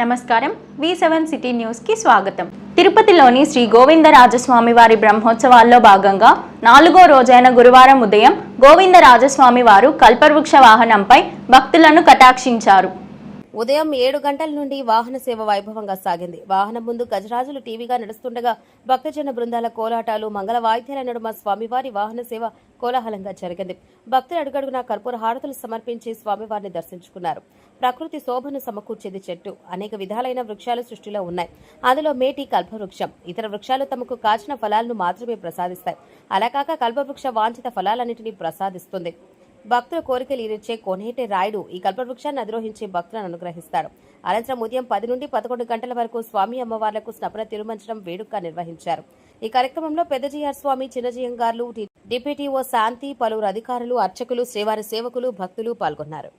నమస్కారం V7 city news కి స్వాగతం. తిరుపతిలోని శ్రీ గోవిందరాజస్వామి వారి బ్రహ్మోత్సవాల్లో భాగంగా 4వ రోజైన గురువారం ఉదయం గోవిందరాజస్వామి వారు కల్పవృక్ష వాహనంపై భక్తులను కటాక్షించారు. ఉదయం 7 గంటల నుండి వాహన సేవ వైభవంగా సాగింది. వాహనం ముందు గజరాజులు టీవీగా నడుస్తుండగా భక్తజన బృందాల కోలాటాలు, మంగళ వాయిద్యాల నడుమ స్వామివారి వాహన సేవ కోలాహలంగా జరిగింది. భక్తులు అడుగడుగున కర్పూర హారతులు సమర్పించి స్వామివారిని దర్శించుకున్నారు. ప్రకృతి శోభను సమకూర్చేది చెట్టు. అనేక విధాలైన వృక్షాలు సృష్టిలో ఉన్నాయి. అందులో మేటి కల్పవృక్షం. ఇతర వృక్షాలు తమకు కాచిన ఫలాలను మాత్రమే ప్రసాదిస్తాయి. అలా కాక కల్పవృక్ష వాంఛిత ఫలాలన్నింటినీ ప్రసాదిస్తుంది. భక్తుల కోరికలు ఈరిచ్చే కోనేటి రాయుడు ఈ కల్పవృక్షాన్ని అధిరోహించి భక్తులను అనుగ్రహిస్తాడు. అనంతరం ఉదయం 10 నుండి 11 గంటల వరకు స్వామి అమ్మవార్లకు స్నపన తిరుమంచడం వేడుకగా నిర్వహించారు. ఈ కార్యక్రమంలో పెద్దజీఆర్ స్వామి, చిన్నజీయంగార్లు, డిప్యూటీఓ శాంతి, పలువురు అధికారులు, అర్చకులు, శ్రీవారి సేవకులు, భక్తులు పాల్గొన్నారు.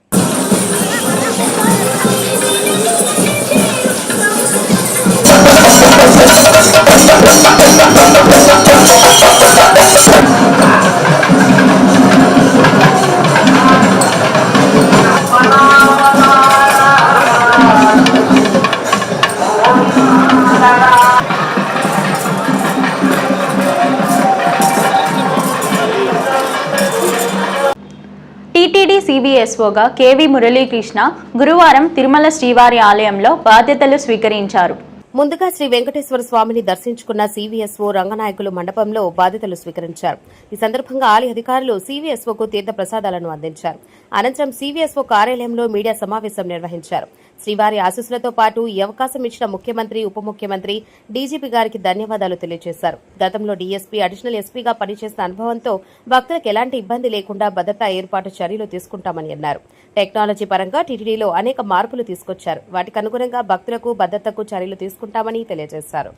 టీటీడీ CVSOగా కేవీ మురళీకృష్ణ గురువారం తిరుమల శ్రీవారి ఆలయంలో బాధ్యతలు స్వీకరించారు. ముందుగా శ్రీ వెంకటేశ్వర స్వామిని దర్శించుకున్న CVSO రంగనాయకులు మండపంలో బాధ్యతలు స్వీకరించారు. ఈ సందర్భంగా ఆలయ అధికారులు CVSOకు తీర్థ ప్రసాదాలను అందించారు. అనంతరం CVSO కార్యాలయంలో మీడియా సమావేశం నిర్వహించారు. శ్రీవారి ఆశీస్సులతో పాటు ఈ అవకాశం ఇచ్చిన ముఖ్యమంత్రి, ఉప ముఖ్యమంత్రి, డీజీపీ గారికి ధన్యవాదాలు తెలియజేశారు. గతంలో డీఎస్పీ, అడిషనల్ ఎస్పీగా పనిచేసిన అనుభవంతో భక్తులకు ఎలాంటి ఇబ్బంది లేకుండా భద్రతా ఏర్పాటు చర్యలు తీసుకుంటామని అన్నారు. టెక్నాలజీ పరంగా టీటీడీలో అనేక మార్పులు తీసుకొచ్చారు. వాటికి అనుగుణంగా భక్తులకు భద్రతకు చర్యలు తీసుకుంటామని తెలియజేశారు.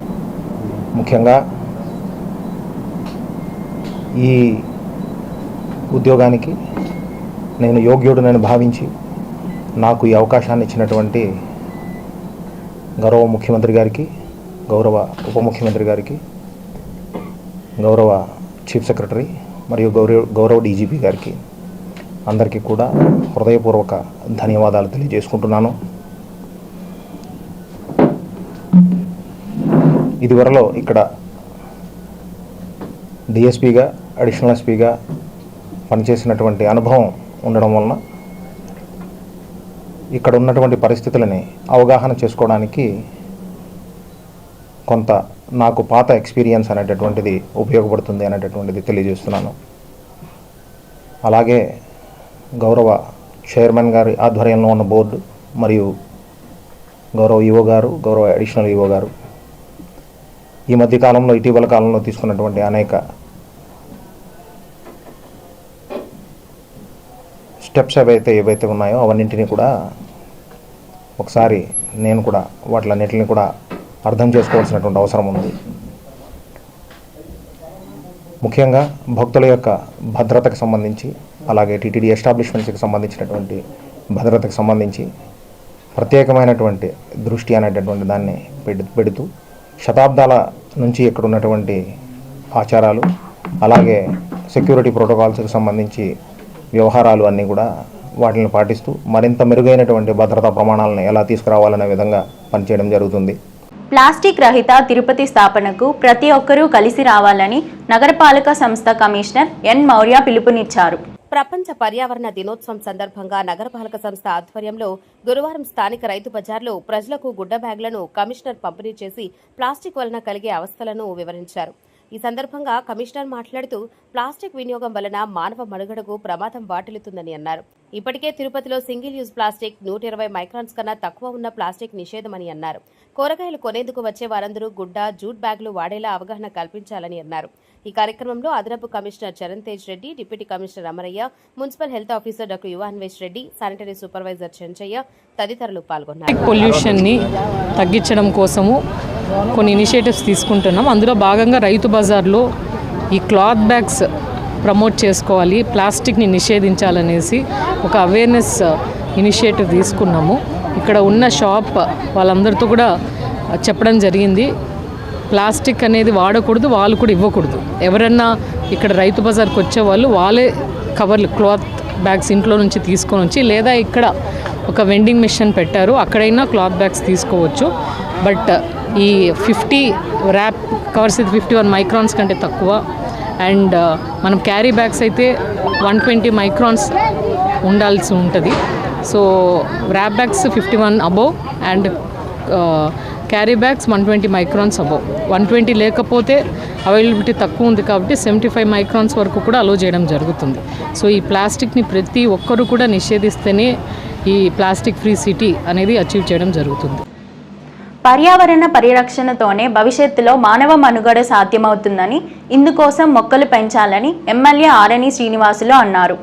ముఖ్యంగా ఈ ఉద్యోగానికి నేను యోగ్యుడనని భావించి నాకు ఈ అవకాశాన్ని ఇచ్చినటువంటి గౌరవ ముఖ్యమంత్రి గారికి, గౌరవ ఉప ముఖ్యమంత్రి గారికి, గౌరవ చీఫ్ సెక్రటరీ మరియు గౌరవ డీజీపీ గారికి అందరికీ కూడా హృదయపూర్వక ధన్యవాదాలు తెలియజేసుకుంటున్నాను. ఇదివరలో ఇక్కడ డిఎస్పీగా, అడిషనల్ ఎస్పీగా పనిచేసినటువంటి అనుభవం ఉండడం వలన ఇక్కడ ఉన్నటువంటి పరిస్థితులని అవగాహన చేసుకోవడానికి కొంత నాకు పాత ఎక్స్పీరియన్స్ అనేటటువంటిది ఉపయోగపడుతుంది అనేటటువంటిది తెలియజేస్తున్నాను. అలాగే గౌరవ చైర్మన్ గారి ఆధ్వర్యంలో ఉన్న బోర్డు మరియు గౌరవ ఈఓ గారు, గౌరవ అడిషనల్ ఈఓ గారు ఈ మధ్య కాలంలో, ఇటీవల కాలంలో తీసుకున్నటువంటి అనేక స్టెప్స్ ఏవైతే ఉన్నాయో అవన్నింటినీ కూడా ఒకసారి నేను కూడా వాటిలన్నింటినీ కూడా అర్థం చేసుకోవాల్సినటువంటి అవసరం ఉంది. ముఖ్యంగా భక్తుల యొక్క భద్రతకు సంబంధించి, అలాగే టీటీడీ ఎస్టాబ్లిష్మెంట్స్కి సంబంధించినటువంటి భద్రతకు సంబంధించి ప్రత్యేకమైనటువంటి దృష్టి అనేటటువంటి దాన్ని పెడుతూ శతాబ్దాల నుంచి ఇక్కడ ఉన్నటువంటి ఆచారాలు, అలాగే సెక్యూరిటీ ప్రోటోకాల్స్కి సంబంధించి వ్యవహారాలు అన్నీ కూడా వాటిని పాటిస్తూ మరింత మెరుగైనటువంటి భద్రతా ప్రమాణాలను ఎలా తీసుకురావాలనే విధంగా పనిచేయడం జరుగుతుంది. ప్లాస్టిక్ రహిత తిరుపతి స్థాపనకు ప్రతి ఒక్కరూ కలిసి రావాలని నగరపాలక సంస్థ కమిషనర్ ఎన్ మౌర్య పిలుపునిచ్చారు. ప్రపంచ పర్యావరణ దినోత్సవం సందర్భంగా నగరపాలక సంస్థ ఆధ్వర్యంలో గురువారం స్థానిక రైతు బజార్లో ప్రజలకు గుడ్డ బ్యాగులను కమిషనర్ పంపిణీ చేసి ప్లాస్టిక్ వలన కలిగే అవస్థలను వివరించారు. ఈ సందర్భంగా కమిషనర్ మాట్లాడుతూ ప్లాస్టిక్ వినియోగం వలన మానవ మనుగడకు ప్రమాదం వాటిల్లుతుందని అన్నారు. ఇప్పటికే తిరుపతిలో సింగిల్ యూజ్ ప్లాస్టిక్ 120 మైక్రాన్స్ కన్నా తక్కువ ఉన్న ప్లాస్టిక్ నిషేధమని అన్నారు. కూరగాయలు కొనేందుకు వచ్చే వారందరూ గుడ్డ, జూట్ బ్యాగులు వాడేలా అవగాహన కల్పించాలని అన్నారు. ఈ కార్యక్రమంలో అదనపు commissioner Charan Tej Reddy, deputy commissioner Amarayya, municipal health officer doctor Yuvanvesh Reddy, sanitary supervisor Chenchayya తదితరులు పాల్గొన్నారు. పొల్యూషన్ ని తగ్గించడం కోసము కొన్ని ఇనిషియేటివ్స్ తీసుకుంటున్నాం. అందులో భాగంగా రైతు బజార్లో ఈ క్లాత్ బ్యాగ్స్ ప్రమోట్ చేసుకోవాలి, ప్లాస్టిక్ని నిషేధించాలనేసి ఒక అవేర్నెస్ ఇనిషియేటివ్ తీసుకున్నాము. ఇక్కడ ఉన్న షాప్ వాళ్ళందరితో కూడా చెప్పడం జరిగింది. ప్లాస్టిక్ అనేది వాడకూడదు, వాళ్ళు కూడా ఇవ్వకూడదు. ఎవరన్నా ఇక్కడ రైతు బజార్కి వచ్చే వాళ్ళు వాళ్ళే కవర్లు, క్లాత్ బ్యాగ్స్ ఇంట్లో నుంచి తీసుకొని వచ్చి, లేదా ఇక్కడ ఒక ఒక వెండింగ్ మిషన్ పెట్టారు, అక్కడైనా క్లాత్ బ్యాగ్స్ తీసుకోవచ్చు. బట్ ఈ 50 ర్యాప్ కవర్స్ అయితే 51 మైక్రాన్స్ కంటే తక్కువ. అండ్ మనం క్యారీ బ్యాగ్స్ అయితే 120 మైక్రాన్స్ ఉండాల్సి ఉంటుంది. So wrap bags 51 above and carry bags 120 microns above. 120 లేకపోతే అవైలబిలిటీ తక్కువ ఉంది కాబట్టి 75 మైక్రాన్స్ వరకు కూడా అలో చేయడం జరుగుతుంది. సో ఈ ప్లాస్టిక్ని ప్రతి ఒక్కరు కూడా నిషేధిస్తేనే ఈ ప్లాస్టిక్ ఫ్రీ సిటీ అనేది అచీవ్ చేయడం జరుగుతుంది. పర్యావరణ పరిరక్షణతోనే భవిష్యత్తులో మానవ మనుగడ సాధ్యమవుతుందని, ఇందుకోసం మొక్కలు పెంచాలని ఎమ్మెల్యే ఆరణి శ్రీనివాసులు అన్నారు.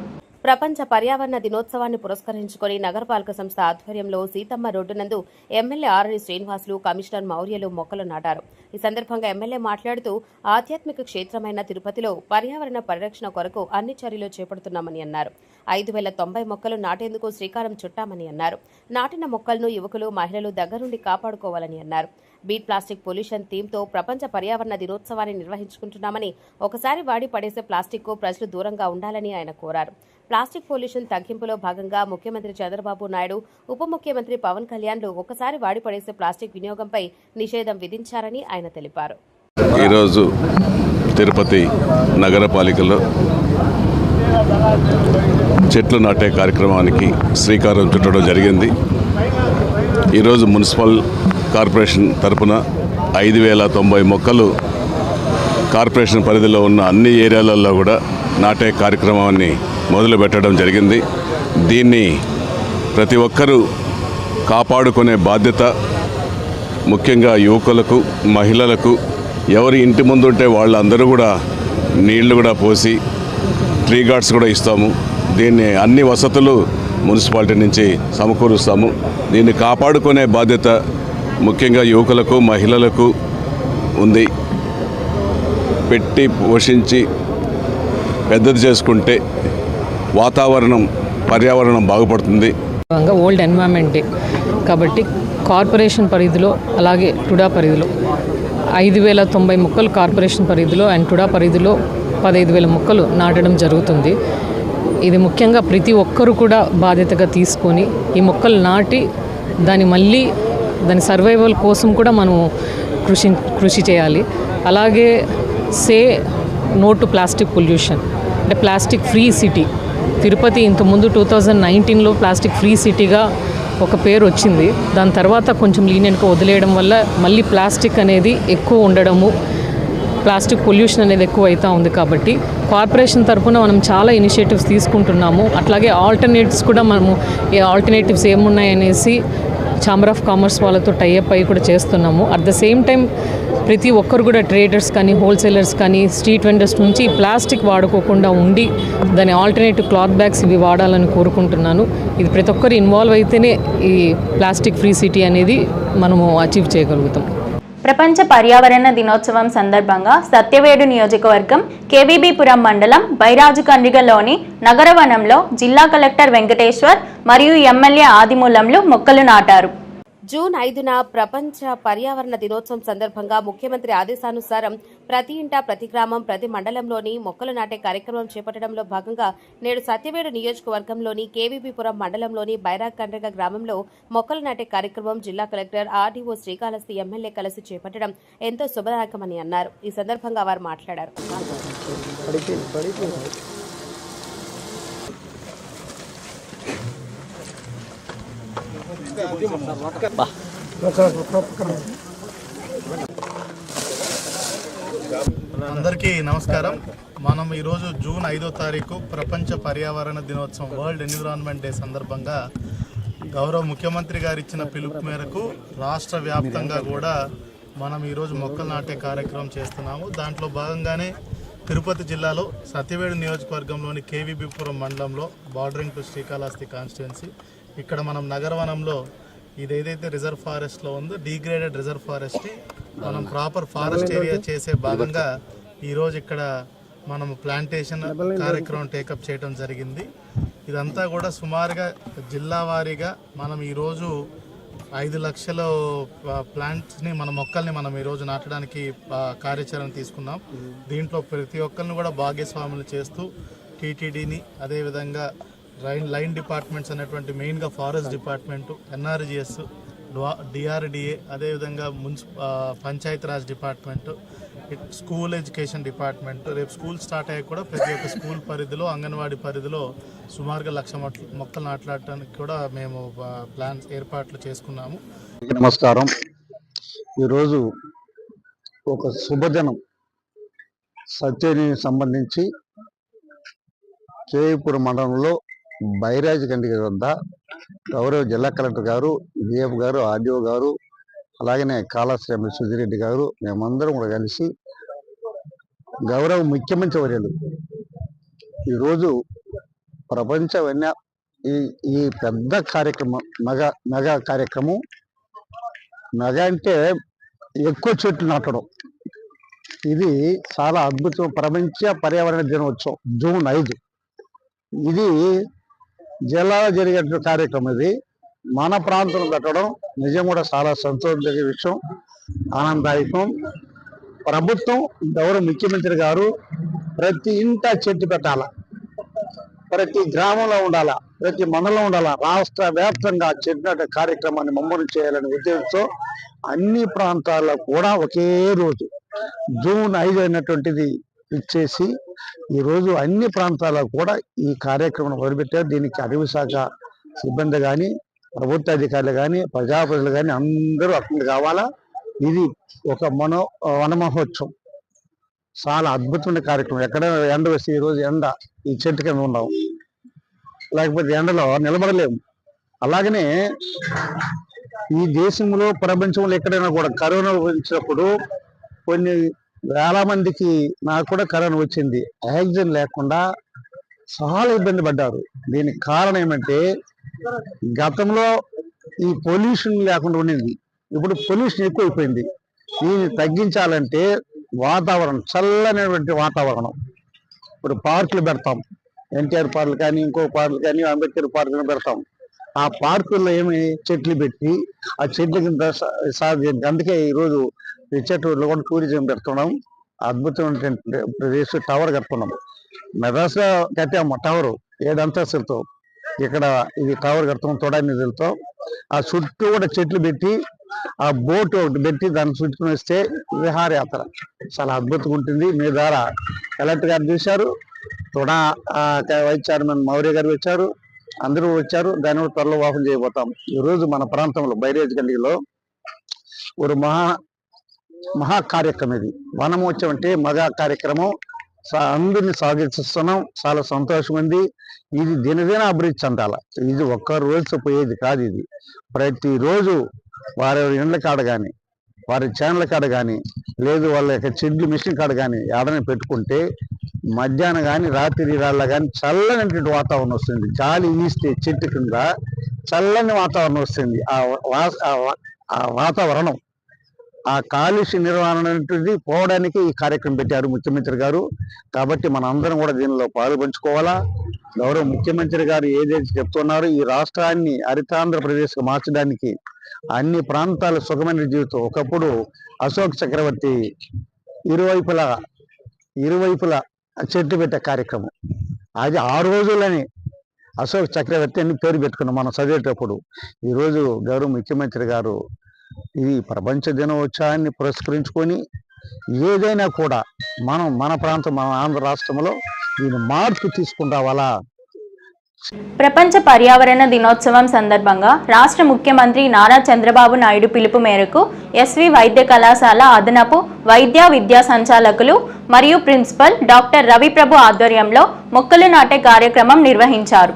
ప్రపంచ పర్యావరణ దినోత్సవాన్ని పురస్కరించుకొని నగరపాలక సంస్థ ఆధ్వర్యంలో సీతమ్మ రోడ్డు నందు ఎమ్మెల్యే ఆరణి శ్రీనివాసులు, కమిషనర్ మౌర్యలు మొక్కలు నాటారు. ఈ సందర్భంగా ఎమ్మెల్యే మాట్లాడుతూ ఆధ్యాత్మిక క్షేత్రమైన తిరుపతిలో పర్యావరణ పరిరక్షణ కొరకు అన్ని చర్యలు చేపడుతున్నామని అన్నారు. 5,090 మొక్కలు నాటేందుకు శ్రీకారం చుట్టామని అన్నారు. నాటిన మొక్కలను యువకులు, మహిళలు దగ్గరుండి కాపాడుకోవాలని అన్నారు. బీట్ ప్లాస్టిక్ పొల్యూషన్ థీమ్తో ప్రపంచ పర్యావరణ దినోత్సవాన్ని నిర్వహించుకుంటున్నామని, ఒకసారి వాడి పడేసే ప్లాస్టిక్కు ప్రజలు దూరంగా ఉండాలని ఆయన కోరారు. ప్లాస్టిక్ పొల్యూషన్ తగ్గింపులో భాగంగా ముఖ్యమంత్రి చంద్రబాబు నాయుడు, ఉప ముఖ్యమంత్రి పవన్ కళ్యాణ్లు ఒకసారి వాడి పడేసే ప్లాస్టిక్ వినియోగంపై నిషేధం విధించారని ఆయన తెలిపారు. ఈరోజు తిరుపతి నగరపాలికలో చెట్లు నాటే కార్యక్రమానికి శ్రీకారం చుట్టడం జరిగింది. ఈరోజు మున్సిపల్ కార్పొరేషన్ తరపున 5,090 మొక్కలు కార్పొరేషన్ పరిధిలో ఉన్న అన్ని ఏరియాలలో కూడా నాటే కార్యక్రమాన్ని మొదలు పెట్టడం జరిగింది. దీన్ని ప్రతి ఒక్కరూ కాపాడుకునే బాధ్యత ముఖ్యంగా యువకులకు, మహిళలకు, ఎవరి ఇంటి ముందు ఉంటే వాళ్ళందరూ కూడా నీళ్లు కూడా పోసి ట్రీ గార్డ్స్ కూడా ఇస్తాము. దీన్ని అన్ని వసతులు మున్సిపాలిటీ నుంచి సమకూరుస్తాము. దీన్ని కాపాడుకునే బాధ్యత ముఖ్యంగా యువకులకు, మహిళలకు ఉంది. పెట్టి పోషించి పెద్దది చేసుకుంటే వాతావరణం, పర్యావరణం బాగుపడుతుంది. వరల్డ్ ఎన్వైరన్మెంట్ డే కాబట్టి కార్పొరేషన్ పరిధిలో అలాగే టుడా పరిధిలో 5,090 మొక్కలు కార్పొరేషన్ పరిధిలో అండ్ టుడా పరిధిలో 15,000 మొక్కలు నాటడం జరుగుతుంది. ఇది ముఖ్యంగా ప్రతి ఒక్కరు కూడా బాధ్యతగా తీసుకొని ఈ మొక్కలు నాటి దాని సర్వైవల్ కోసం కూడా మనం కృషి చేయాలి. అలాగే say no to plastic pollution, అంటే ప్లాస్టిక్ ఫ్రీ సిటీ. తిరుపతి ఇంతకుముందు 2019లో ప్లాస్టిక్ ఫ్రీ సిటీగా ఒక పేరు వచ్చింది. దాని తర్వాత కొంచెం లీనియన్గా వదిలేయడం వల్ల మళ్ళీ ప్లాస్టిక్ అనేది ఎక్కువ ఉండడము, ప్లాస్టిక్ పొల్యూషన్ అనేది ఎక్కువ అవుతూ ఉంది. కాబట్టి కార్పొరేషన్ తరఫున మనం చాలా ఇనిషియేటివ్స్ తీసుకుంటున్నాము. అట్లాగే ఆల్టర్నేటివ్స్ కూడా మనము ఆల్టర్నేటివ్స్ ఏమున్నాయనేసి ఛాంబర్ ఆఫ్ కామర్స్ వాళ్ళతో టైఅప్ అయ్యి కూడా చేస్తున్నాము. అట్ ద సేమ్ టైం ప్రతి ఒక్కరు కూడా ట్రేడర్స్ కానీ, హోల్సేలర్స్ కానీ, స్ట్రీట్ వెండర్స్ నుంచి ప్లాస్టిక్ వాడుకోకుండా ఉండి దాని ఆల్టర్నేటివ్ క్లాత్ బ్యాగ్స్ ఇవి వాడాలని కోరుకుంటున్నాను. ఇది ప్రతి ఒక్కరు ఇన్వాల్వ్ అయితేనే ఈ ప్లాస్టిక్ ఫ్రీ సిటీ అనేది మనము అచీవ్ చేయగలుగుతాం. ప్రపంచ పర్యావరణ దినోత్సవం సందర్భంగా సత్యవేడు నియోజకవర్గం కేవీబీపురం మండలం బైరాజు కండ్రిగలోని నగరవనంలో జిల్లా కలెక్టర్ వెంకటేశ్వర్ మరియు ఎమ్మెల్యే ఆదిమూలంలు మొక్కలు నాటారు. జూన్ 5న ప్రపంచ పర్యావరణ దినోత్సవం సందర్భంగా ముఖ్యమంత్రి ఆదేశానుసారం ప్రతి ఇంటా, ప్రతి గ్రామం, ప్రతి మండలంలోని మొక్కలు నాటే కార్యక్రమం చేపట్టడంలో భాగంగా నేడు సత్యవేడు నియోజకవర్గంలోని కేవీబీపురం మండలంలోని బైరాగ్ కండ్రిగ గ్రామంలో మొక్కలు నాటే కార్యక్రమం జిల్లా కలెక్టర్ ఆర్డీఓ శ్రీకాళహస్తి ఎమ్మెల్యే కలిసి చేపట్టడం ఎంతో శుభదాయకమని అన్నారు. ఈ సందర్భంగా వారు మాట్లాడారు. అందరికీ నమస్కారం. మనం ఈరోజు జూన్ 5వ తారీఖు ప్రపంచ పర్యావరణ దినోత్సవం, వరల్డ్ ఎన్విరాన్మెంట్ డే సందర్భంగా గౌరవ ముఖ్యమంత్రి గారు ఇచ్చిన పిలుపు మేరకు రాష్ట్ర వ్యాప్తంగా కూడా మనం ఈరోజు మొక్కలు నాటే కార్యక్రమం చేస్తున్నాము. దాంట్లో భాగంగానే తిరుపతి జిల్లాలో సత్యవేడు నియోజకవర్గంలోని కేవీబీపురం మండలంలో బార్డరింగ్ టు శ్రీకాళహస్తి కాన్స్టిట్యున్సీ, ఇక్కడ మనం నగరవనంలో ఇది ఏదైతే రిజర్వ్ ఫారెస్ట్లో ఉందో డీగ్రేడెడ్ రిజర్వ్ ఫారెస్ట్ని మనం ప్రాపర్ ఫారెస్ట్ ఏరియా చేసే భాగంగా ఈరోజు ఇక్కడ మనం ప్లాంటేషన్ కార్యక్రమం టేకప్ చేయడం జరిగింది. ఇదంతా కూడా సుమారుగా జిల్లా వారీగా మనం ఈరోజు 5 లక్షల ప్లాంట్స్ని, మన మొక్కల్ని మనం ఈరోజు నాటడానికి కార్యాచరణ తీసుకున్నాం. దీంట్లో ప్రతి ఒక్కరిని కూడా భాగస్వాములు చేస్తూ టీటీడీని, అదేవిధంగా లైన్ డిపార్ట్మెంట్స్ అనేటువంటి మెయిన్గా ఫారెస్ట్ డిపార్ట్మెంటు, ఎన్ఆర్జిఎస్, డిఆర్డిఏ, అదేవిధంగా Panchayati Raj department, school education department, రేపు స్కూల్ స్టార్ట్ అయ్యాక కూడా ప్రతి ఒక్క స్కూల్ పరిధిలో, అంగన్వాడీ పరిధిలో సుమారుగా 1,00,000 మొక్కలు నాటడానికి కూడా మేము ప్లాన్స్ ఏర్పాట్లు చేసుకున్నాము. నమస్కారం. ఈరోజు ఒక శుభదినం. సత్యని సంబంధించి కేవీపురం మండలంలో బైరాజ్ గండిగ వద్ద గౌరవ జిల్లా కలెక్టర్ గారు, విఎఫ్ గారు, ఆర్డీఓ గారు, అలాగనే కాళాశ్రీ సుధిరెడ్డి గారు, మేమందరం కూడా కలిసి గౌరవ ముఖ్యమంత్రి వర్యులు ఈరోజు ప్రపంచ ఈ పెద్ద కార్యక్రమం, మెగా కార్యక్రమం. మెగా అంటే ఎక్కువ చెట్లు నాటడం. ఇది చాలా అద్భుతం. ప్రపంచ పర్యావరణ దినోత్సవం జూన్ 5. ఇది జిల్లాలో జరిగే కార్యక్రమం. ఇది మన ప్రాంతంలో పెట్టడం నిజం కూడా చాలా సంతోషించే విషయం, ఆనందదాయకం. ప్రభుత్వం, గౌరవ ముఖ్యమంత్రి గారు ప్రతి ఇంట చెట్టు పెట్టాలా, ప్రతి గ్రామంలో ఉండాలా, ప్రతి మండలంలో ఉండాలా, రాష్ట్ర వ్యాప్తంగా చెట్టు నాటే కార్యక్రమాన్ని ముమ్మరం చేయాలనే ఉద్దేశంతో అన్ని ప్రాంతాల్లో కూడా ఒకే రోజు జూన్ 5 అయినటువంటిది ఇచ్చేసి ఈరోజు అన్ని ప్రాంతాల్లో కూడా ఈ కార్యక్రమం మొదలుపెట్టారు. దీనికి అటవీ శాఖ సిబ్బంది కానీ, ప్రభుత్వ అధికారులు కానీ, ప్రజాప్రతినిధులు కానీ అందరూ అక్కడ కావాలా. ఇది ఒక వన మహోత్సవం, చాలా అద్భుతమైన కార్యక్రమం. ఎక్కడ ఎండ వస్తే ఈరోజు ఎండ ఈ చెట్టు కింద ఉన్నాం, లేకపోతే ఎండలో నిలబడలేము. అలాగనే ఈ దేశంలో, ప్రపంచంలో ఎక్కడైనా కూడా కరోనా వచ్చినప్పుడు కొన్ని వేల మందికి, నాకు కూడా కరోనా వచ్చింది, ఆక్సిజన్ లేకుండా చాలా ఇబ్బంది పడ్డారు. దీనికి కారణం ఏమంటే గతంలో ఈ పొల్యూషన్ లేకుండా ఉండింది, ఇప్పుడు పొల్యూషన్ ఎక్కువైపోయింది. దీన్ని తగ్గించాలంటే వాతావరణం, చల్లనటువంటి వాతావరణం. ఇప్పుడు పార్కులు పెడతాం, ఎన్టీఆర్ పార్కులు కానీ, ఇంకో పార్కులు కానీ, అంబేద్కర్ పార్కులు పెడతాం. ఆ పార్కుల్లో ఏమి చెట్లు పెట్టి ఆ చెట్ల కింద అందుకే ఈరోజు చెట్లు కూడా టూరిజం పెడుతున్నాం. అద్భుతమైనటువంటి ప్రదేశం. టవర్ కడుతున్నాం, మెడ్రాస్లో కట్టాము టవరు 7 అంతస్తులతో. ఇక్కడ ఇది టవర్ కడుతున్నాం తొడా నిధులతో. ఆ చుట్టూ కూడా చెట్లు పెట్టి ఆ బోటు ఒకటి పెట్టి దాన్ని చుట్టుకుని వస్తే విహారయాత్ర చాలా అద్భుతంగా ఉంటుంది. మీ ద్వారా కలెక్టర్ గారు చూశారు, తొడా వైస్ చైర్మన్ మౌర్య గారు వచ్చారు, అందరూ వచ్చారు. దాని త్వరలో ఓపెన్ చేయబోతాం. ఈరోజు మన ప్రాంతంలో బైరాజ్ గండిలో ఒక మహా కార్యక్రమం. ఇది వనమోత్సవం అంటే మగా కార్యక్రమం. అందరినీ స్వాగతిస్తున్నాం, చాలా సంతోషం ఉంది. ఇది దినదిన అభివృద్ధి చెందాల. ఇది ఒక్క రోజు పోయేది కాదు. ఇది ప్రతిరోజు వారి ఇండ్ల కాడ కానీ, వారి ఛానల్ కాడ కానీ, లేదు వాళ్ళ యొక్క చెడ్లు మిషన్ కాడ కానీ ఏడని పెట్టుకుంటే మధ్యాహ్నం కానీ, రాత్రి రాళ్ళ కానీ చల్లనటువంటి వాతావరణం వస్తుంది. గాలి వీస్తే చెట్టు కింద చల్లని వాతావరణం వస్తుంది. ఆ వాతావరణం, ఆ కాలుష్య నిర్వహణ అనేది పోవడానికి ఈ కార్యక్రమం పెట్టారు ముఖ్యమంత్రి గారు. కాబట్టి మన అందరం కూడా దీనిలో పాలుపంచుకోవాలా. గౌరవ ముఖ్యమంత్రి గారు ఏదైతే చెప్తున్నారో ఈ రాష్ట్రాన్ని హరితాంధ్రప్రదేశ్గా మార్చడానికి అన్ని ప్రాంతాల సుఖమైన జీవితం. ఒకప్పుడు అశోక్ చక్రవర్తి ఇరువైపులా చెట్టు పెట్టే కార్యక్రమం, అది ఆ రోజులని అశోక్ చక్రవర్తి అని పేరు పెట్టుకున్నాం మనం చదివేటప్పుడు. ఈరోజు గౌరవ ముఖ్యమంత్రి గారు ఈ ప్రపంచ దినోత్సవాన్ని పురస్కరించుకొని ఏదైనా కూడా మన ప్రాంతం, మన ఆంధ్ర రాష్ట్రంలో దీని మార్పు తీసుకుని రావాలా. ప్రపంచ పర్యావరణ దినోత్సవం సందర్భంగా రాష్ట్ర ముఖ్యమంత్రి నారా చంద్రబాబు నాయుడు పిలుపు మేరకు ఎస్వి వైద్య కళాశాల అదనపు వైద్య విద్యా సంచాలకులు మరియు ప్రిన్సిపల్ డాక్టర్ రవిప్రభు ఆధ్వర్యంలో మొక్కలు నాటే కార్యక్రమం నిర్వహించారు.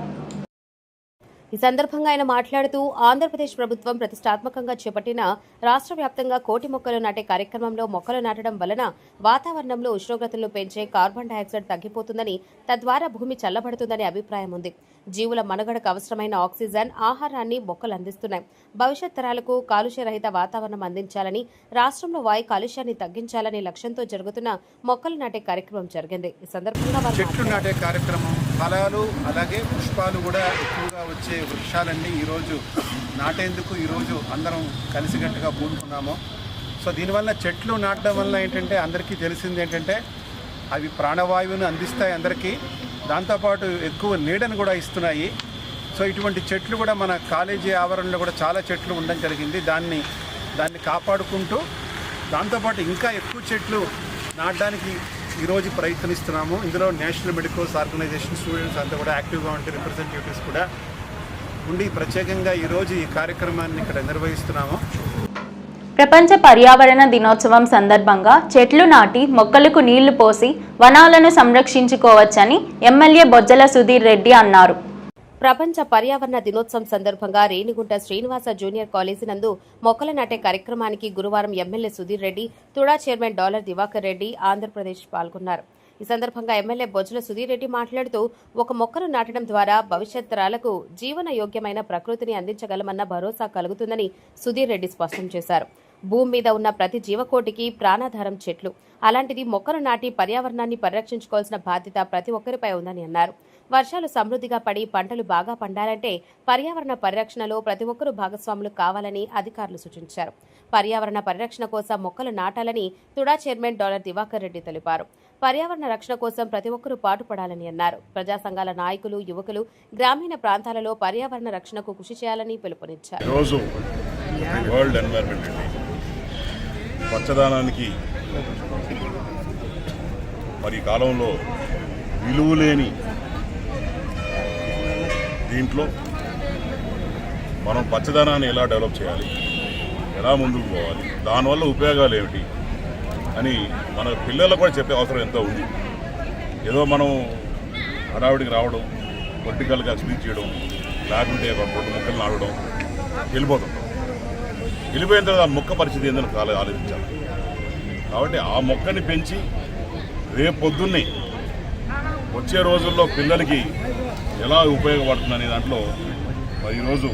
ఈ సందర్భంగా ఆయన మాట్లాడుతూ ఆంధ్రప్రదేశ్ ప్రభుత్వం ప్రతిష్టాత్మకంగా చేపట్టిన రాష్ట్ర వ్యాప్తంగా 1,00,000 మొక్కలు నాటే కార్యక్రమంలో మొక్కలు నాటడం వలన వాతావరణంలో ఉష్ణోగ్రతలను పెంచే కార్బన్ డయాక్సైడ్ తగ్గిపోతుందని, తద్వారా భూమి చల్లబడుతుందని అభిప్రాయం ఉంది. జీవుల మనుగడకు అవసరమైన ఆక్సిజన్, ఆహారాన్ని మొక్కలు అందిస్తున్నాయి. భవిష్యత్ తరాలకు కాలుష్యరహిత వాతావరణం అందించాలని, రాష్ట్రంలో వాయు కాలుష్యాన్ని తగ్గించాలనే లక్ష్యంతో జరుగుతున్న మొక్కలు నాటే కార్యక్రమం జరిగింది. ఈ సందర్భంగా చెట్లు నాటే కార్యక్రమం, ఫలాలు అలాగే పుష్పాలు కూడా ఎక్కువగా వచ్చే వృక్షాలన్నీ ఈరోజు నాటేందుకు ఈరోజు అందరం కలిసికట్టుగా పూనుకున్నాము. సో దీనివల్ల చెట్లు నాటడం వల్ల ఏంటంటే అందరికీ తెలిసింది ఏంటంటే అవి ప్రాణవాయువుని అందిస్తాయి అందరికీ. దాంతోపాటు ఎక్కువ నీడను కూడా ఇస్తున్నాయి. సో ఇటువంటి చెట్లు కూడా మన కాలేజీ ఆవరణలో కూడా చాలా చెట్లు ఉండడం జరిగింది. దాన్ని కాపాడుకుంటూ దాంతోపాటు ఇంకా ఎక్కువ చెట్లు నాటడానికి ఈరోజు ప్రయత్నిస్తున్నాము. ఇందులో నేషనల్ మెడికల్స్ ఆర్గనైజేషన్ స్టూడెంట్స్ అంతా కూడా యాక్టివ్గా ఉంటే రిప్రజెంటేటివ్స్ కూడా ఉండి ప్రత్యేకంగా ఈరోజు ఈ కార్యక్రమాన్ని ఇక్కడ నిర్వహిస్తున్నాము. ప్రపంచ పర్యావరణ దినోత్సవం సందర్భంగా చెట్లు నాటి మొక్కలకు నీళ్లు పోసి వనాలను సంరక్షించుకోవచ్చని ఎమ్మెల్యే బొజ్జల సుధీర్ రెడ్డి అన్నారు. ప్రపంచ పర్యావరణ దినోత్సవం సందర్భంగా రేణిగుంట శ్రీనివాస జూనియర్ కాలేజీ నందు మొక్కలు నాటే కార్యక్రమానికి గురువారం MLA Sudheer Reddy, TUDA chairman dollar Diwakar Reddy Andhra Pradesh పాల్గొన్నారు. ఈ సందర్భంగా ఎమ్మెల్యే బొజ్జల సుధీర్ రెడ్డి మాట్లాడుతూ ఒక మొక్కను నాటడం ద్వారా భవిష్యత్ తరాలకు జీవన యోగ్యమైన ప్రకృతిని అందించగలమన్న భరోసా కలుగుతుందని సుధీర్ రెడ్డి స్పష్టం చేశారు. భూమి మీద ఉన్న ప్రతి జీవకోటికి ప్రాణాధారం చెట్లు. అలాంటిది మొక్కను నాటి పర్యావరణాన్ని పరిరక్షించుకోవాల్సిన బాధ్యత ప్రతి ఒక్కరిపై ఉందని అన్నారు. వర్షాలు సమృద్ధిగా పడి పంటలు బాగా పండాలంటే పర్యావరణ పరిరక్షణలో ప్రతి ఒక్కరూ భాగస్వాములు కావాలని అధికారులు సూచించారు. పర్యావరణ పరిరక్షణ కోసం మొక్కలు నాటాలని తుడా చైర్మన్ డాలర్ దివాకర్ రెడ్డి తెలిపారు. పర్యావరణ రక్షణ కోసం ప్రతి ఒక్కరూ పాటుపడాలని అన్నారు. ప్రజా సంఘాల నాయకులు, యువకులు గ్రామీణ ప్రాంతాలలో పర్యావరణ రక్షణకు కృషి చేయాలని పిలుపునిచ్చారు. పచ్చదనానికి మరి కాలంలో విలువలేని దీంట్లో మనం పచ్చదనాన్ని ఎలా డెవలప్ చేయాలి, ఎలా ముందుకు పోవాలి, దానివల్ల ఉపయోగాలు ఏమిటి అని మన పిల్లలకు కూడా చెప్పే అవసరం ఎంతో ఉంది. ఏదో మనం హడావిడికి రావడం, పొలిటికల్గా స్పీచ్ చేయడం, లేకుంటే రెండు మొక్కలు నాడడం, వెళ్ళిపోయిన తర్వాత మొక్క పరిస్థితి ఏందని ఆలోచించాలి. కాబట్టి ఆ మొక్కని పెంచి రేపు పొద్దున్నే వచ్చే రోజుల్లో పిల్లలకి ఎలా ఉపయోగపడుతుందనే దాంట్లో మరి ఈరోజు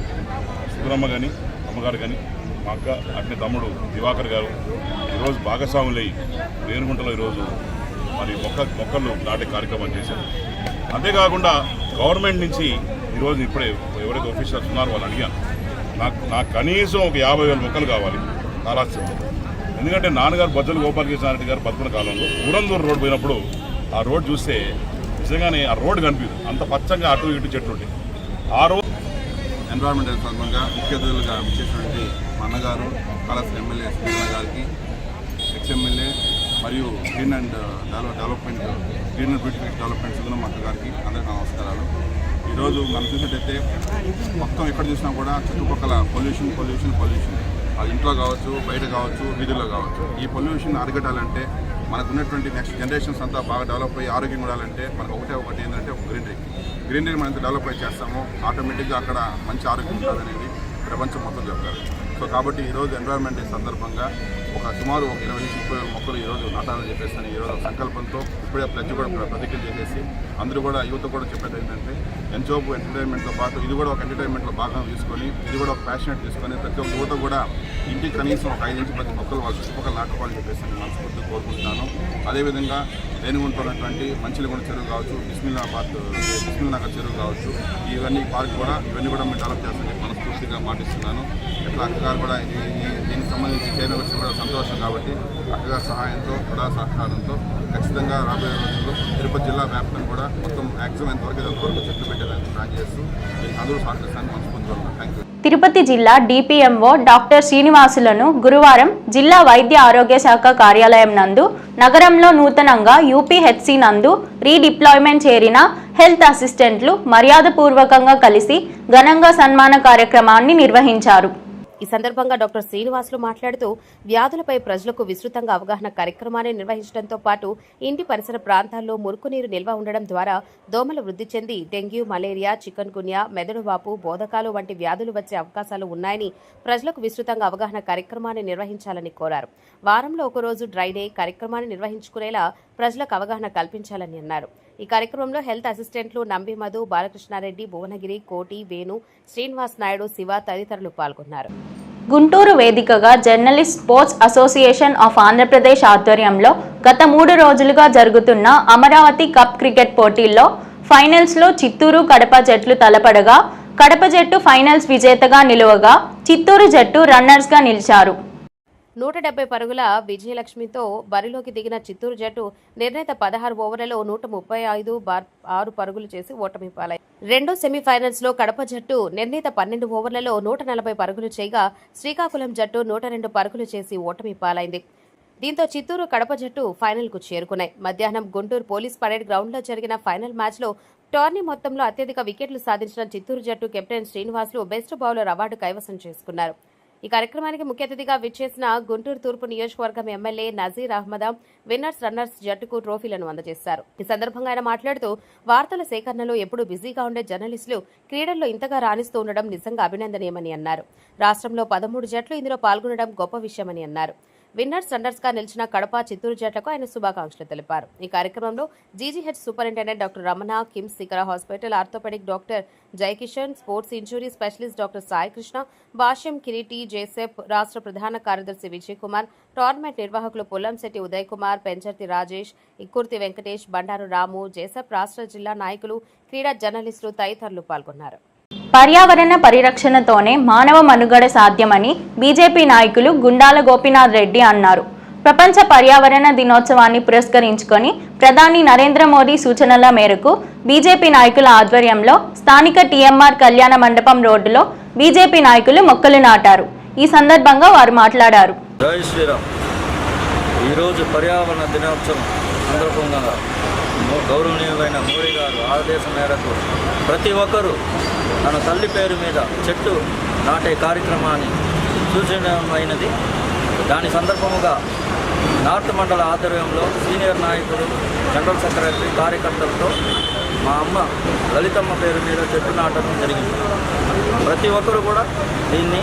సుధరమ్మ కానీ అమ్మగారు కానీ మా అక్క అట్నే తమ్ముడు దివాకర్ గారు ఈరోజు భాగస్వాములై రేణిగుంటలో ఈరోజు మరి మొక్కలు నాటే కార్యక్రమం చేశారు. అంతేకాకుండా గవర్నమెంట్ నుంచి ఈరోజు ఇప్పుడే ఎవరైతే ఆఫీసర్స్ ఉన్నారో వాళ్ళు అడిగాను, నాకు కనీసం ఒక 50,000 మొక్కలు కావాలి కాళహస్తిలో. ఎందుకంటే నాన్నగారు బొజ్జల గోపాలకృష్ణారెడ్డి గారు బతుకున్న కాలంలో ఊరందూరు రోడ్డు పోయినప్పుడు ఆ రోడ్డు చూస్తే నిజంగానే ఆ రోడ్డు కనిపిదు, అంత పచ్చంగా అటు ఇటు చెట్లు ఉంటాయి. ఆ రోడ్ ఎన్విరాన్మెంటల్ సందర్భంగా ముఖ్య అతిథులుగా విచ్చేసినటువంటి మా అన్నగారు కాళహస్తి ఎమ్మెల్యే శ్రీకృష్ణ గారికి, ఎక్స్ఎమ్మెల్యే మరియు green and development green and beautification development Sudharamma అక్క గారికి అందరికీ నమస్కారాలు. ఈరోజు మనం చూసినట్టయితే మొత్తం ఎక్కడ చూసినా కూడా చుట్టుపక్కల పొల్యూషన్ అది ఇంట్లో కావచ్చు, బయట కావచ్చు, వీధుల్లో కావచ్చు. ఈ పొల్యూషన్ అరికట్టాలంటే మనకు ఉన్నటువంటి నెక్స్ట్ జనరేషన్స్ అంతా బాగా డెవలప్ అయ్యి ఆరోగ్యంగా ఉండాలంటే మనకు ఒకటి ఏంటంటే ఒక గ్రీనరీ మనం ఎంత డెవలప్ అయ్యి చేస్తామో ఆటోమేటిక్గా అక్కడ మంచి ఆరోగ్యం ఉంటుందనేది ప్రపంచం మొత్తం చెప్తారు. సో కాబట్టి ఈరోజు ఎన్విరాన్మెంట్ డే సందర్భంగా సుమారు 20-30 మొక్కలు ఈరోజు నాటాలని చెప్పేసి ఈరోజు సంకల్పంతో ఇప్పుడే ప్లెడ్జ్ కూడా ప్రతిజ్ఞ చేసేసి అందరూ కూడా యువత కూడా చెప్పేది ఏంటంటే ఎంజోబ్ ఎంటర్టైన్మెంట్తో పాటు ఇది కూడా ఒక ఎంటర్టైన్మెంట్లో భాగం తీసుకొని ఇది కూడా ఒక ప్యాషనేట్ తీసుకొని ప్రతి ఒక్క యువత కూడా ఇంటికి కనీసం ఒక 5 నుంచి 10 మొక్కలు వాళ్ళ చుట్టుపక్కల నాటుకోవాలని చెప్పేసి నేను మనస్ఫూర్తిగా కోరుకుంటున్నాను. అదేవిధంగా రేణిగుంట ఉన్నటువంటి మంచిలిగొండ చెరువు కావచ్చు, బిస్మిల్లానగర్ చెరువు కావచ్చు, ఇవన్నీ పార్క్ కూడా ఇవన్నీ కూడా మేము డెవలప్ చేస్తామని మనస్ఫూర్తిగా మాటిస్తున్నాను. ఇట్లా అక్కగారు కూడా దీనికి సంబంధించి చేయడం వచ్చి కూడా సంతోషం. కాబట్టి అక్కగారి సహాయంతో కూడా సహకారంతో ఖచ్చితంగా రాబోయే రోజుల్లో తిరుపతి జిల్లా వ్యాప్తంగా కూడా మొత్తం యాక్సిమం ఎంతవరకు చెట్లు పెట్టేదానికి ప్లాన్ చేస్తూ అందరూ సహకరిస్తానికి మనస్ఫూర్తిగా ఉన్నాను. Thank you. తిరుపతి జిల్లా డిపిఎంఓ డాక్టర్ శ్రీనివాసులను గురువారం జిల్లా వైద్య ఆరోగ్య శాఖ కార్యాలయం నందు నగరంలో నూతనంగా యూపీహెచ్సి నందు రీడిప్లాయ్మెంట్ చేరిన హెల్త్ అసిస్టెంట్లు మర్యాదపూర్వకంగా కలిసి ఘనంగా సన్మాన కార్యక్రమాన్ని నిర్వహించారు. ఈ సందర్భంగా డాక్టర్ శ్రీనివాసులు మాట్లాడుతూ వ్యాధులపై ప్రజలకు విస్తృతంగా అవగాహన కార్యక్రమాన్ని నిర్వహించడంతో పాటు ఇంటి పరిసర ప్రాంతాల్లో మురుగునీరు నిల్వ ఉండడం ద్వారా దోమలు వృద్ధి చెంది డెంగ్యూ, మలేరియా, చికన్ గున్యా, మెదడువాపు, బోధకాలు వంటి వ్యాధులు వచ్చే అవకాశాలు ఉన్నాయని ప్రజలకు విస్తృతంగా అవగాహన కార్యక్రమాన్ని నిర్వహించాలని కోరారు. వారంలో ఒకరోజు డ్రై డే కార్యక్రమాన్ని నిర్వహించుకునేలా ప్రజలకు అవగాహన కల్పించాలని అన్నారు. ఈ కార్యక్రమంలో హెల్త్ అసిస్టెంట్లు నంబి మధు, బాలకృష్ణారెడ్డి, భువనగిరి, కోటి, వేణు, శ్రీనివాస్ నాయుడు, శివ తదితరులు పాల్గొన్నారు. గుంటూరు వేదికగా journalist sports association of Andhra Pradesh ఆధ్వర్యంలో గత 3 రోజులుగా జరుగుతున్న అమరావతి కప్ క్రికెట్ పోటీల్లో ఫైనల్స్లో చిత్తూరు, కడప జట్లు తలపడగా కడప జట్టు ఫైనల్స్ విజేతగా నిలువగా చిత్తూరు జట్టు రన్నర్స్గా నిలిచారు. 170 పరుగుల విజయలక్ష్మితో బరిలోకి దిగిన చిత్తూరు జట్టు నిర్ణీత 16 ఓవర్లలో 135/6 పరుగులు చేసి ఓటమి పాలై. రెండో సెమీఫైనల్స్ లో కడప జట్టు నిర్ణీత 12 ఓవర్లలో 140 పరుగులు చేయగా శ్రీకాకుళం జట్టు 102 పరుగులు చేసి ఓటమి పాలైంది. దీంతో చిత్తూరు కడప జట్టు ఫైనల్కు చేరుకున్నాయి. మధ్యాహ్నం గుంటూరు పోలీస్ పరేడ్ గ్రౌండ్లో జరిగిన ఫైనల్ మ్యాచ్లో టోర్నీ మొత్తంలో అత్యధిక వికెట్లు సాధించిన చిత్తూరు జట్టు captain Srinivasulu best bowler award కైవసం చేసుకున్నారు. ఈ కార్యక్రమానికి ముఖ్య అతిథిగా విచ్చేసిన గుంటూరు తూర్పు నియోజకవర్గం MLA Nazeer Ahmed winners runners జట్టుకు ట్రోఫీలను అందజేశారు. ఈ సందర్భంగా ఆయన మాట్లాడుతూ వార్తల సేకరణలో ఎప్పుడూ బిజీగా ఉండే జర్నలిస్టులు క్రీడల్లో ఇంతగా రాణిస్తూ ఉండడం నిజంగా అభినందనీయమని అన్నారు. రాష్ట్రంలో 13 జట్లు ఇందులో పాల్గొనడం గొప్ప విషయమని అన్నారు. విన్నర్స్ రన్నర్స్ గా నిలిచిన కడప చిత్తూరు జట్లకు ఆయన శుభాకాంక్షలు తెలిపారు. ఈ కార్యక్రమంలో GGH superintendent doctor Ramana, KIMS Shikhara hospital orthopaedic doctor Jayakishan, sports injury specialist doctor Sai Krishna, Bhashyam Kireeti, Joseph, రాష్ట్ర ప్రధాన కార్యదర్శి విజయ్ కుమార్, టోర్నమెంట్ నిర్వాహకులు పుల్లంశెట్టి ఉదయ్ కుమార్, పెంచర్తి రాజేష్, ఇక్కుర్తి వెంకటేష్, బండారు రాము, జేసెఫ్ రాష్ట్ర జిల్లా నాయకులు, క్రీడా జర్నలిస్టులు తదితరులు పాల్గొన్నారు. పర్యావరణ పరిరక్షణతోనే మానవ మనుగడ సాధ్యమని బీజేపీ నాయకులు గుండాల గోపీనాథ్ రెడ్డి అన్నారు. ప్రపంచ పర్యావరణ దినోత్సవాన్ని పురస్కరించుకొని ప్రధాని నరేంద్ర మోదీ సూచనల మేరకు బీజేపీ నాయకుల ఆధ్వర్యంలో స్థానిక టీఎంఆర్ కళ్యాణ మండపం రోడ్డులో బీజేపీ నాయకులు మొక్కలు నాటారు. ఈ సందర్భంగా వారు మాట్లాడారు. జై శ్రీరామ్. ఈరోజు పర్యావరణ దినోత్సవం సందర్భంగా గౌరవనీయులైన మోడీ గారు ఆదేశం మేరకు ప్రతి ఒక్కరూ తన తల్లి పేరు మీద చెట్టు నాటే కార్యక్రమాన్ని సూచనమైనది. దాని సందర్భముగా నార్త్ మండల ఆధ్వర్యంలో సీనియర్ నాయకులు, జనరల్ సెక్రటరీ, కార్యకర్తలతో మా అమ్మ లలితమ్మ పేరు మీద చెట్టు నాటడం జరిగింది. ప్రతి ఒక్కరు కూడా దీన్ని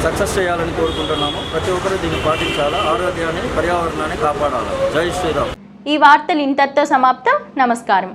సక్సెస్ చేయాలని కోరుకుంటున్నాము. ప్రతి ఒక్కరు దీన్ని పాటించాలా, ఆరోగ్యాన్ని, పర్యావరణాన్ని కాపాడాలి. జై శ్రీరామ్. ఈ వార్తలు ఇంతటితో సమాప్తం. నమస్కారం.